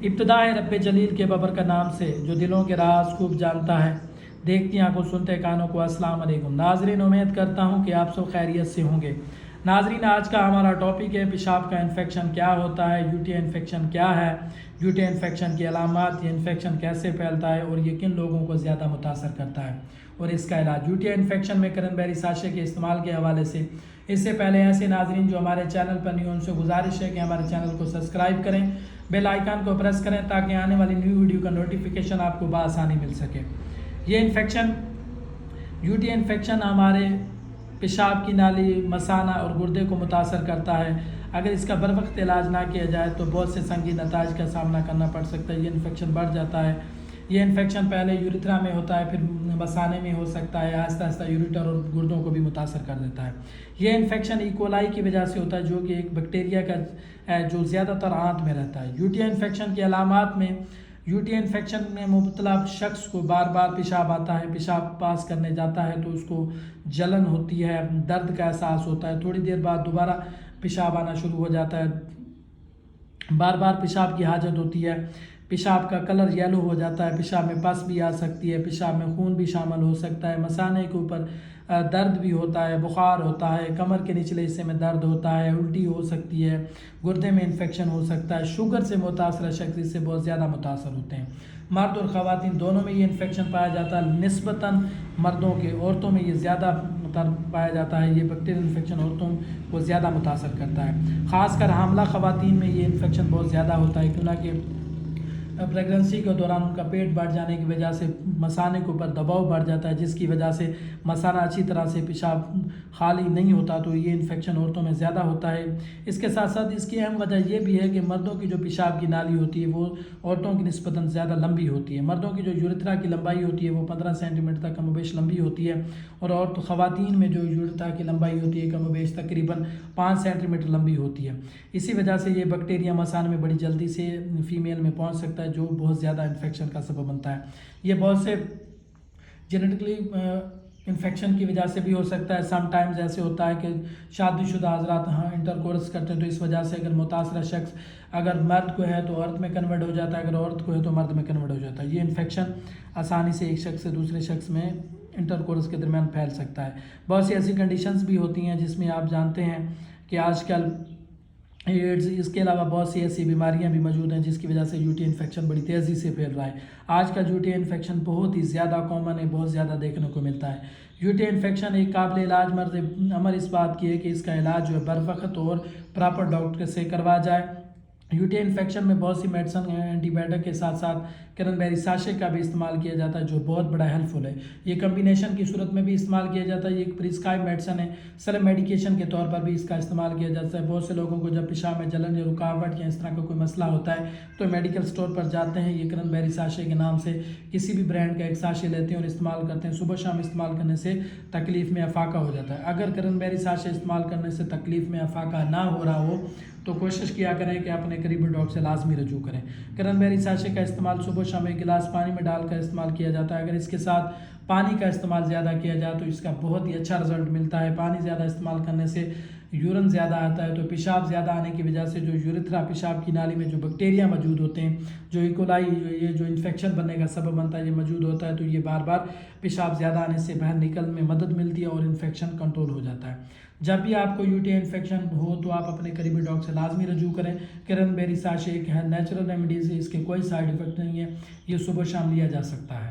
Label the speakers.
Speaker 1: ابتدا ہے رب جلیل کے ببر کا نام سے جو دلوں کے راز خوب جانتا ہے، دیکھتی آنکھوں سنتے کانوں کو السلام علیکم۔ ناظرین، امید کرتا ہوں کہ آپ سب خیریت سے ہوں گے۔ ناظرین، آج کا ہمارا ٹاپک ہے پیشاب کا انفیکشن کیا ہوتا ہے، یو ٹی آئی انفیکشن کیا ہے، یو ٹی آئی انفیکشن کی علامات، یہ انفیکشن کیسے پھیلتا ہے اور یہ کن لوگوں کو زیادہ متاثر کرتا ہے اور اس کا علاج۔ یو ٹی آئی انفیکشن میں کرنبیری ساشے کے استعمال کے حوالے سے اس سے پہلے ایسے ناظرین جو ہمارے چینل پر نہیں ان سے گزارش ہے کہ ہمارے چینل کو سبسکرائب کریں، بیل آئیکن کو پریس کریں تاکہ آنے والی نیو ویڈیو کا نوٹیفیکیشن آپ کو بآسانی مل سکے۔ یہ infection U T I infection ہمارے پیشاب کی نالی، مثانہ اور گردے کو متاثر کرتا ہے۔ اگر اس کا بر وقت علاج نہ کیا جائے تو بہت سے سنگین نتائج کا سامنا کرنا پڑ سکتا ہے۔ یہ انفیکشن بڑھ جاتا ہے۔ یہ انفیکشن پہلے یوریتھرا میں ہوتا ہے، پھر مثانے میں ہو سکتا ہے، آہستہ آہستہ یوریٹر اور گردوں کو بھی متاثر کر دیتا ہے۔ یہ انفیکشن ایکولائی کی وجہ سے ہوتا ہے جو کہ ایک بیکٹیریا کا ہے جو زیادہ تر آنت میں رہتا ہے۔ یو ٹی آئی انفیکشن کی علامات میں یو ٹی آئی انفیکشن میں مبتلا شخص کو بار بار پیشاب آتا ہے، پیشاب پاس کرنے جاتا ہے تو اس کو جلن ہوتی ہے، درد کا احساس ہوتا ہے، تھوڑی دیر بعد دوبارہ پیشاب آنا شروع ہو جاتا ہے، بار بار پیشاب کی حاجت ہوتی ہے، پیشاب کا کلر یلو ہو جاتا ہے، پیشاب میں پس بھی آ سکتی ہے، پیشاب میں خون بھی شامل ہو سکتا ہے، مثانے کے اوپر درد بھی ہوتا ہے، بخار ہوتا ہے، کمر کے نچلے حصے میں درد ہوتا ہے، الٹی ہو سکتی ہے، گردے میں انفیکشن ہو سکتا ہے۔ شوگر سے متاثرہ شخص اس سے بہت زیادہ متاثر ہوتے ہیں۔ مرد اور خواتین دونوں میں یہ انفیکشن پایا جاتا ہے، نسبتاً مردوں کے، عورتوں میں یہ زیادہ پایا جاتا ہے۔ یہ بیکٹیریل انفیکشن عورتوں کو زیادہ متاثر کرتا ہے، خاص کر حاملہ خواتین میں یہ انفیکشن بہت زیادہ ہوتا ہے کیونکہ پریگننسی کے دوران ان کا پیٹ بڑھ جانے کی وجہ سے مثانے کے اوپر دباؤ بڑھ جاتا ہے جس کی وجہ سے مثانہ اچھی طرح سے پیشاب خالی نہیں ہوتا تو یہ انفیکشن عورتوں میں زیادہ ہوتا ہے۔ اس کے ساتھ ساتھ اس کی اہم وجہ یہ بھی ہے کہ مردوں کی جو پیشاب کی نالی ہوتی ہے وہ عورتوں کی نسبتاً زیادہ لمبی ہوتی ہے۔ مردوں کی جو یوریتھرا کی لمبائی ہوتی ہے وہ 15 سینٹی میٹر تک کم و بیش لمبی ہوتی ہے اور خواتین میں جو یوریتھرا کی لمبائی ہوتی ہے کم و بیش تقریباً 5 سینٹی میٹر لمبی ہوتی ہے۔ اسی وجہ سے یہ بیکٹیریا مثانے میں بڑی جلدی سے فیمیل میں پہنچ سکتا ہے جو بہت زیادہ انفیکشن کا سبب بنتا ہے۔ یہ بہت سے جینیٹکلی انفیکشن کی وجہ سے بھی ہو سکتا ہے۔ سم ٹائمز ایسے ہوتا ہے کہ شادی شدہ حضرات انٹر کورس کرتے ہیں تو اس وجہ سے اگر متاثرہ شخص اگر مرد کو ہے تو عورت میں کنورٹ ہو جاتا ہے، اگر عورت کو ہے تو مرد میں کنورٹ ہو جاتا ہے۔ یہ انفیکشن آسانی سے ایک شخص سے دوسرے شخص میں انٹر کورس کے درمیان پھیل سکتا ہے۔ بہت سی ایسی کنڈیشنز بھی ہوتی ہیں جس میں آپ جانتے ہیں کہ آج کل ایڈز، اس کے علاوہ بہت سی ایسی بیماریاں بھی موجود ہیں جس کی وجہ سے یو ٹی انفیکشن بڑی تیزی سے پھیل رہا ہے۔ آج کا یو ٹی انفیکشن بہت ہی زیادہ کامن ہے، بہت زیادہ دیکھنے کو ملتا ہے۔ یو ٹی انفیکشن ایک قابل علاج مرض عمل اس بات کی ہے کہ اس کا علاج جو ہے بر وقت اور پراپر ڈاکٹر سے کروا جائے۔ یو ٹی انفیکشن میں بہت سی میڈیسن اینٹی بائیوٹک کے ساتھ ساتھ کرنبیری ساشے کا بھی استعمال کیا جاتا ہے جو بہت بڑا ہیلپ فل ہے۔ یہ کمبینیشن کی صورت میں بھی استعمال کیا جاتا ہے، یہ ایک پرسکرائب میڈیسن ہے، سیلف میڈیکیشن کے طور پر بھی اس کا استعمال کیا جاتا ہے۔ بہت سے لوگوں کو جب پیشاب میں جلن یا رکاوٹ یا اس طرح کا کوئی مسئلہ ہوتا ہے تو میڈیکل سٹور پر جاتے ہیں، یہ کرنبیری ساشے کے نام سے کسی بھی برانڈ کا ایک ساشے لیتے ہیں اور استعمال کرتے ہیں۔ صبح شام استعمال کرنے سے تکلیف میں افاقہ ہو جاتا ہے۔ اگر کرنبیری ساشے استعمال کرنے سے تکلیف میں افاقہ نہ ہو رہا ہو تو کوشش کیا کریں کہ اپنے قریبی ڈاکٹر سے لازمی رجوع کریں۔ کرنبیری ساشے کا استعمال صبح شام ایک گلاس پانی میں ڈال کر استعمال کیا جاتا ہے۔ اگر اس کے ساتھ پانی کا استعمال زیادہ کیا جائے تو اس کا بہت ہی اچھا رزلٹ ملتا ہے۔ پانی زیادہ استعمال کرنے سے یورن زیادہ آتا ہے تو پیشاب زیادہ آنے کی وجہ سے جو یوریتھرا پیشاب کی نالی میں جو بیکٹیریا موجود ہوتے ہیں، جو ایکولائی یہ جو انفیکشن بننے کا سبب بنتا ہے یہ موجود ہوتا ہے تو یہ بار بار پیشاب زیادہ آنے سے باہر نکلنے میں مدد ملتی ہے اور انفیکشن کنٹرول ہو جاتا ہے۔ جب بھی آپ کو یو ٹی انفیکشن ہو تو آپ اپنے قریبی ڈاکٹر سے لازمی رجوع کریں۔ کرنبیری ساشے ایک ہے نیچرل ریمیڈیز ہے، اس کے کوئی سائیڈ ایفیکٹ نہیں ہے، یہ صبح شام لیا جا سکتا ہے۔